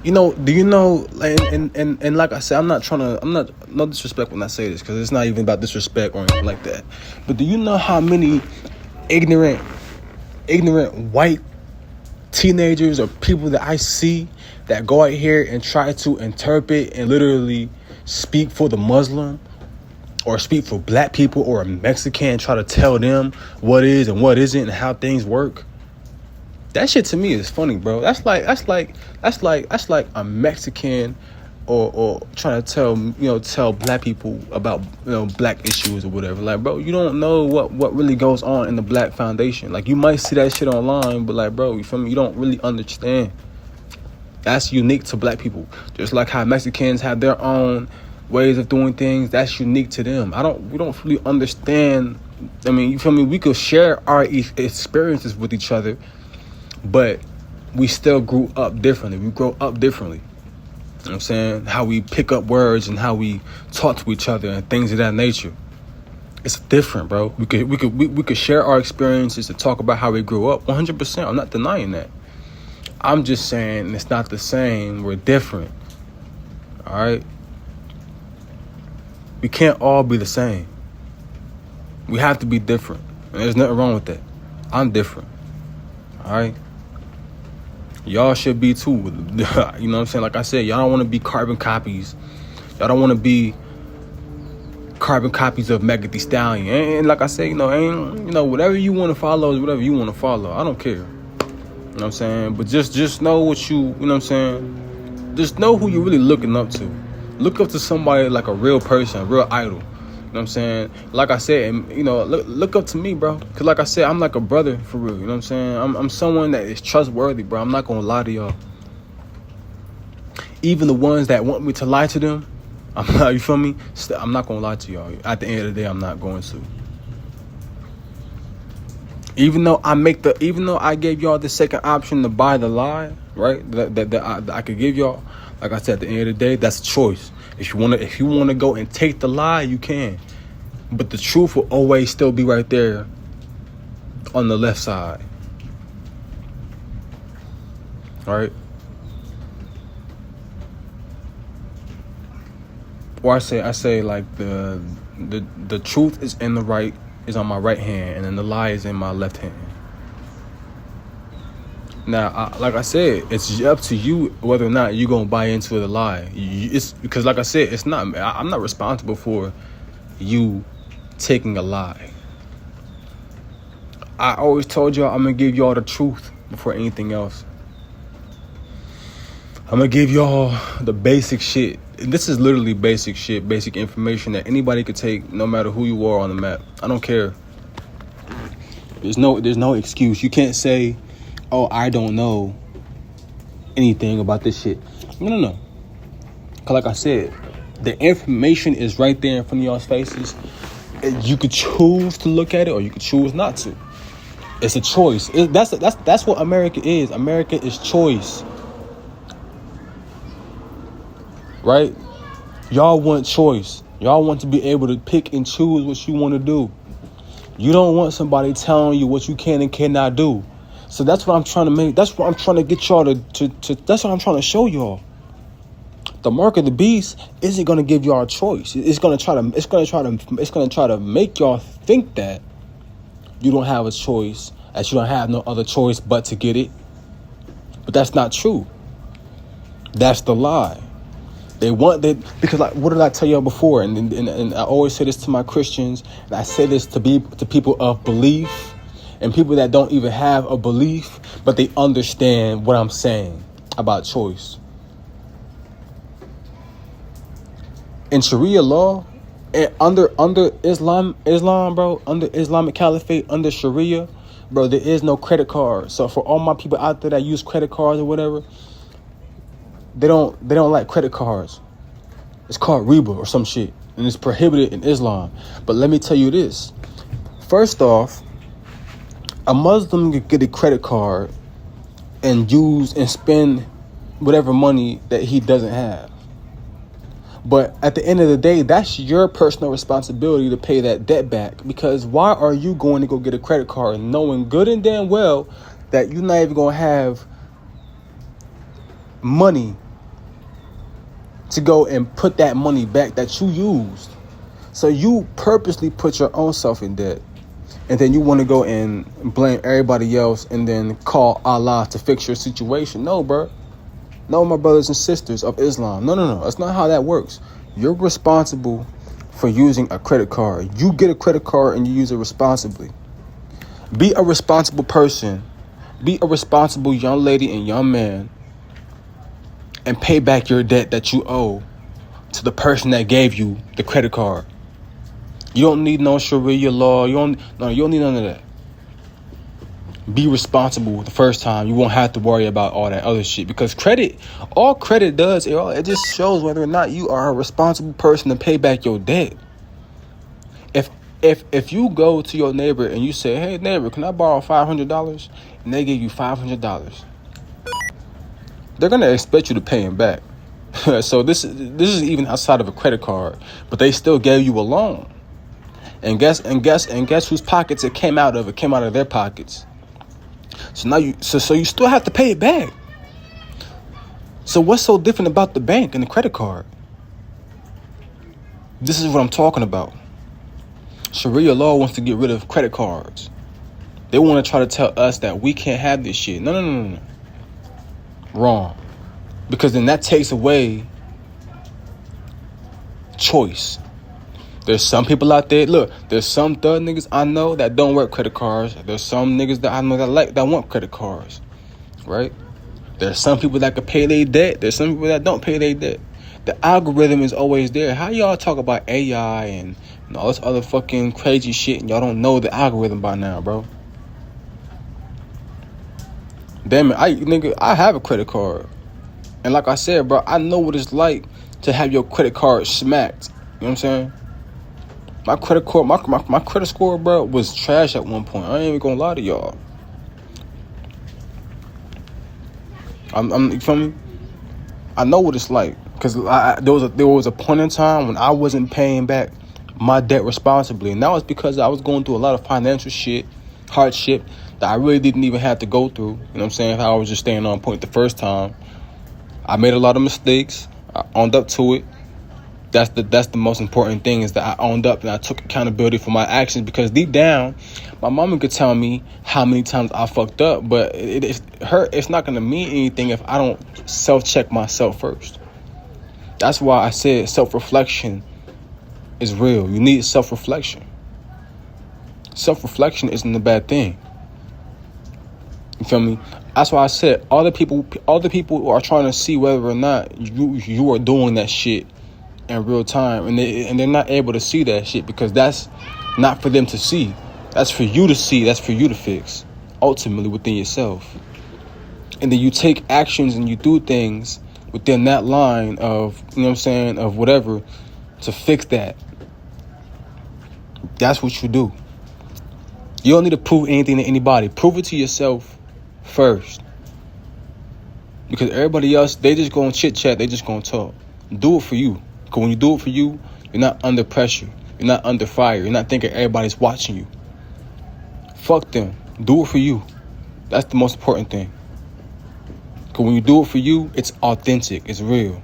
Do you know, like, and like I said, I'm not no disrespect when I say this, because it's not even about disrespect or anything like that. But do you know how many ignorant white teenagers or people that I see that go out here and try to interpret and literally speak for the Muslim or speak for black people or a Mexican and try to tell them what is and what isn't and how things work? That shit to me is funny, bro. That's like a Mexican or trying to tell black people about black issues or whatever. Like, bro, you don't know what really goes on in the black foundation. Like, you might see that shit online, but like, bro, you feel me? You don't really understand. That's unique to black people. Just like how Mexicans have their own ways of doing things, that's unique to them. We don't really understand. I mean, you feel me? We could share our experiences with each other, but we still grew up differently. We grow up differently. You know what I'm saying? How we pick up words and how we talk to each other and things of that nature. It's different, bro. We could share our experiences to talk about how we grew up. 100%. I'm not denying that. I'm just saying it's not the same. We're different. All right? We can't all be the same. We have to be different. And there's nothing wrong with that. I'm different. All right? Y'all should be too. You know what I'm saying? Like I said, y'all don't want to be carbon copies. Y'all don't want to be carbon copies of Megan Thee Stallion. And like I said, whatever you want to follow is whatever you want to follow. I don't care. You know what I'm saying? But just know what you know what I'm saying? Just know who you're really looking up to. Look up to somebody like a real person, a real idol. You know what I'm saying? Like I said, look up to me, bro. Because like I said, I'm like a brother for real. You know what I'm saying? I'm someone that is trustworthy, bro. I'm not going to lie to y'all. Even the ones that want me to lie to them, you feel me? I'm not going to lie to y'all. At the end of the day, I'm not going to. Even though I gave y'all the second option to buy the lie, right? That I could give y'all. Like I said, at the end of the day, that's a choice. If you wanna go and take the lie, you can. But the truth will always still be right there on the left side. All right? Or I say like the truth is on my right hand, and then the lie is in my left hand. Now, like I said, it's up to you whether or not you're going to buy into the lie. It's because, like I said, I'm not responsible for you taking a lie. I always told y'all I'm going to give y'all the truth before anything else. I'm going to give y'all the basic shit. And this is literally basic shit, basic information that anybody could take no matter who you are on the map. I don't care. There's no excuse. You can't say, oh, I don't know anything about this shit. No. Because like I said, the information is right there in front of y'all's faces. You could choose to look at it or you could choose not to. It's a choice. That's what America is. America is choice. Right? Y'all want choice. Y'all want to be able to pick and choose what you want to do. You don't want somebody telling you what you can and cannot do. So that's what I'm trying to make. That's what I'm trying to get y'all to that's what I'm trying to show y'all. The mark of the beast isn't going to give y'all a choice. It's going to try to make y'all think that you don't have a choice, that you don't have no other choice but to get it. But that's not true. That's the lie. They want that because, like, what did I tell y'all before? And I always say this to my Christians, and I say this to people of belief. And people that don't even have a belief, but they understand what I'm saying about choice. In Sharia law, and under Islam, bro, under Islamic Caliphate, under Sharia, bro, there is no credit card. So for all my people out there that use credit cards or whatever, they don't like credit cards. It's called riba or some shit, and it's prohibited in Islam. But let me tell you this. First off, a Muslim could get a credit card and use and spend whatever money that he doesn't have. But at the end of the day, that's your personal responsibility to pay that debt back. Because why are you going to go get a credit card knowing good and damn well that you're not even going to have money to go and put that money back that you used. So you purposely put your own self in debt. And then you want to go and blame everybody else and then call Allah to fix your situation. No, bro. No, my brothers and sisters of Islam. No. That's not how that works. You're responsible for using a credit card. You get a credit card and you use it responsibly. Be a responsible person. Be a responsible young lady and young man and pay back your debt that you owe to the person that gave you the credit card. You don't need no Sharia law. You don't need none of that. Be responsible the first time. You won't have to worry about all that other shit. Because all credit does, it just shows whether or not you are a responsible person to pay back your debt. If you go to your neighbor and you say, hey neighbor, can I borrow $500? And they give you $500, they're gonna expect you to pay them back. So this is even outside of a credit card, but they still gave you a loan. And guess whose pockets it came out of? It came out of their pockets. So now you still have to pay it back. So what's so different about the bank and the credit card? This is what I'm talking about. Sharia law wants to get rid of credit cards. They want to try to tell us that we can't have this shit. No. Wrong. Because then that takes away choice. There's some people out there. Look, there's some thug niggas I know that don't work credit cards. There's some niggas that I know that want credit cards, right? There's some people that can pay their debt. There's some people that don't pay their debt. The algorithm is always there. How y'all talk about AI and all this other fucking crazy shit and y'all don't know the algorithm by now, bro? Damn it, I have a credit card, and like I said, bro, I know what it's like to have your credit card smacked. You know what I'm saying? My credit score, my credit score, bro, was trash at one point. I ain't even gonna lie to y'all. You feel me? I know what it's like, cause there was a point in time when I wasn't paying back my debt responsibly, and that was because I was going through a lot of financial hardship that I really didn't even have to go through. You know what I'm saying? How I was just staying on point the first time. I made a lot of mistakes. I owned up to it. That's the most important thing, is that I owned up and I took accountability for my actions, because deep down, my mama could tell me how many times I fucked up, but it's not going to mean anything if I don't self-check myself first. That's why I said self-reflection is real. You need self-reflection. Self-reflection isn't a bad thing. You feel me? That's why I said all the people who are trying to see whether or not you are doing that shit in real time, and they're not able to see that shit, because that's not for them to see. That's for you to see. That's for you to fix, ultimately within yourself. And then you take actions and you do things within that line of, you know what I'm saying, of whatever, to fix that. That's what you do. You don't need to prove anything to anybody. Prove it to yourself first. Because everybody else, they just gonna chit chat, they just gonna talk. Do it for you. Because when you do it for you, you're not under pressure. You're not under fire. You're not thinking everybody's watching you. Fuck them. Do it for you. That's the most important thing. Because when you do it for you, it's authentic. It's real.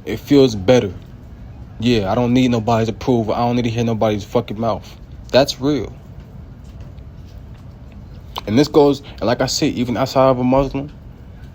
It feels better. Yeah, I don't need nobody's approval. I don't need to hear nobody's fucking mouth. That's real. And this goes, and like I said, even outside of a Muslim,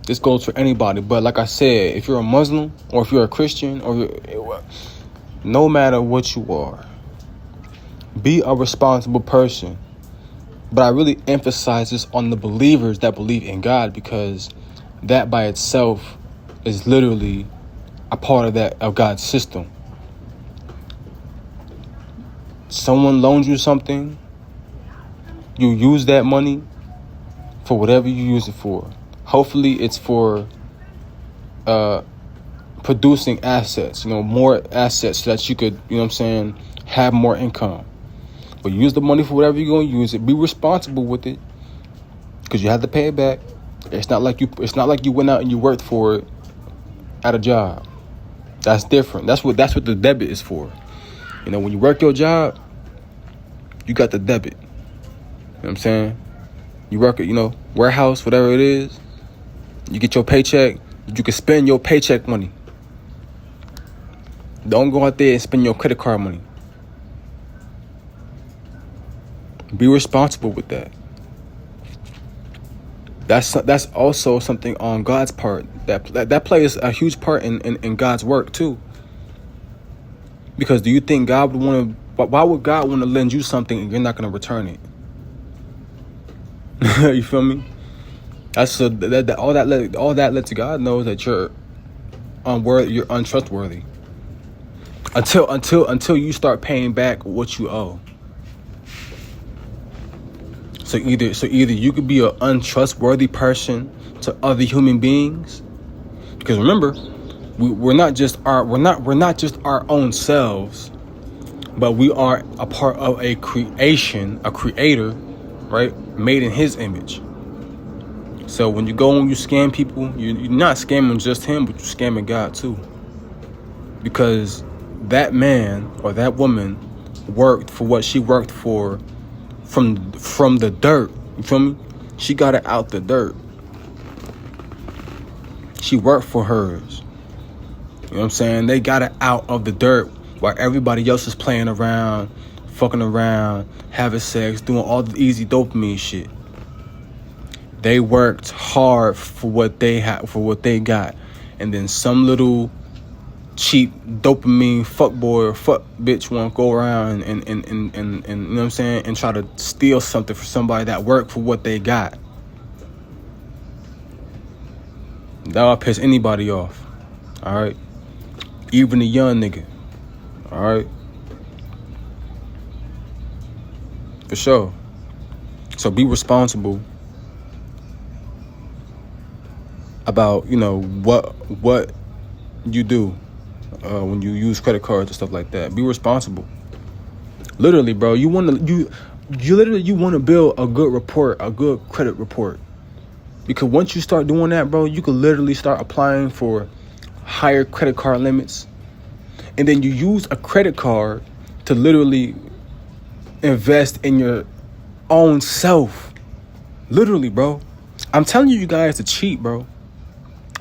this goes for anybody. But like I said, if you're a Muslim or if you're a Christian, no matter what you are, be a responsible person. But I really emphasize this on the believers that believe in God, because that by itself is literally a part of God's system. Someone loans you something, you use that money for whatever you use it for. Hopefully it's for producing assets, more assets, so that you could, have more income. But use the money for whatever you're going to use it. Be responsible with it, because you have to pay it back. It's not like you went out and you worked for it at a job. That's different. That's what the debit is for. When you work your job, you got the debit. You know what I'm saying? You work at, warehouse, whatever it is. You get your paycheck. You can spend your paycheck money. Don't go out there and spend your credit card money. Be responsible with that. That's also something on God's part. That plays a huge part in God's work too. Because do you think God would want to? Why would God want to lend you something and you're not going to return it? You feel me? That's all that lets God know that you're unworthy, you're untrustworthy. Until you start paying back what you owe. So either you could be an untrustworthy person to other human beings, because remember, we're not just our own selves, but we are a part of a creation, a creator, right? Made in His image. So when you go and you scam people, you're not scamming just Him, but you're scamming God too, because that man or that woman worked for what she worked for. From the dirt, you feel me? She got it out the dirt. She worked for hers. You know what I'm saying? They got it out of the dirt while everybody else is playing around, fucking around, having sex, doing all the easy dopamine shit. They worked hard for what they had, for what they got, and then some little cheap dopamine fuckboy or fuck bitch won't go around and you know what I'm saying, and try to steal something for somebody that worked for what they got. That'll piss anybody off. Alright? Even a young nigga. Alright? For sure. So be responsible about, you know, what you do. When you use credit cards and stuff like that, be responsible. Literally, bro, you want to build a good report, a good credit report, because once you start doing that, bro, you can literally start applying for higher credit card limits, and then you use a credit card to literally invest in your own self. Literally, bro. I'm telling you guys to cheat, bro.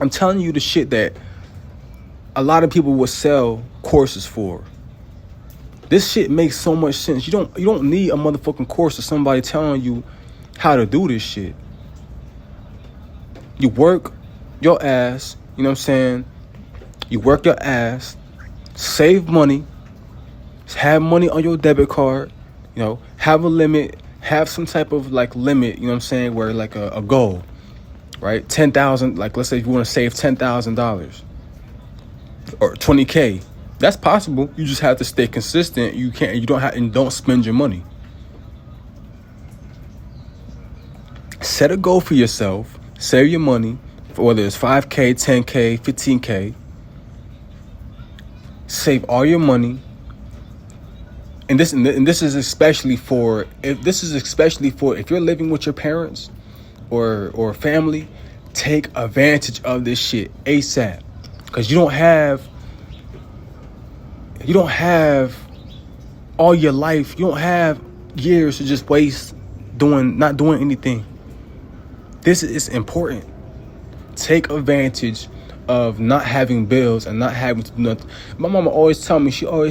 I'm telling you the shit that a lot of people will sell courses for. This shit makes so much sense. You don't need a motherfucking course or somebody telling you how to do this shit. You work your ass, you know what I'm saying? You work your ass, save money, have money on your debit card, you know, have a limit, have some type of like limit, you know what I'm saying, where like a goal, right? 10,000, like let's say if you want to save $10,000. Or 20K. That's possible. You just have to stay consistent. You don't spend your money. Set a goal for yourself. Save your money, for whether it's 5K, 10K, 15K. Save all your money. And this is especially for if you're living with your parents or family. Take advantage of this shit ASAP. Because you don't have all your life. You don't have years to just waste not doing anything. This is important. Take advantage of not having bills and not having to do nothing. My mama always tell me, she said,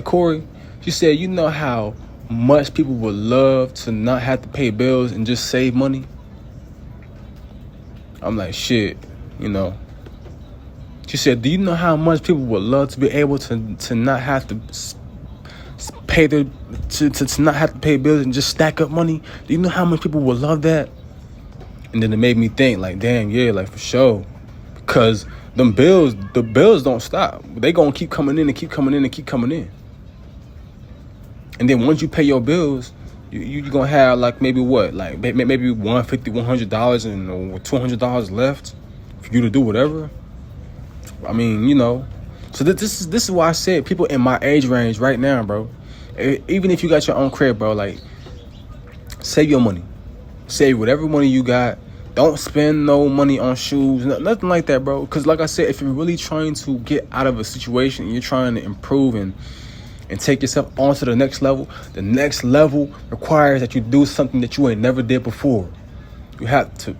Corey, she said, you know how much people would love to not have to pay bills and just save money? I'm like, shit. You know, she said, do you know how much people would love to be able to not have to pay to not have to pay bills and just stack up money? Do you know how much people would love that? And then it made me think, like, damn, yeah, like for sure, because the bills don't stop. They gonna keep coming in and keep coming in and keep coming in. And then once you pay your bills, you're gonna have like maybe $150, $100 and $200 left for you to do whatever. I mean, you know. So this is why I said people in my age range right now, bro. Even if you got your own crib, bro, like save your money. Save whatever money you got. Don't spend no money on shoes, nothing like that, bro. Because like I said, if you're really trying to get out of a situation, you're trying to improve and take yourself onto the next level requires that you do something that you ain't never did before. You have to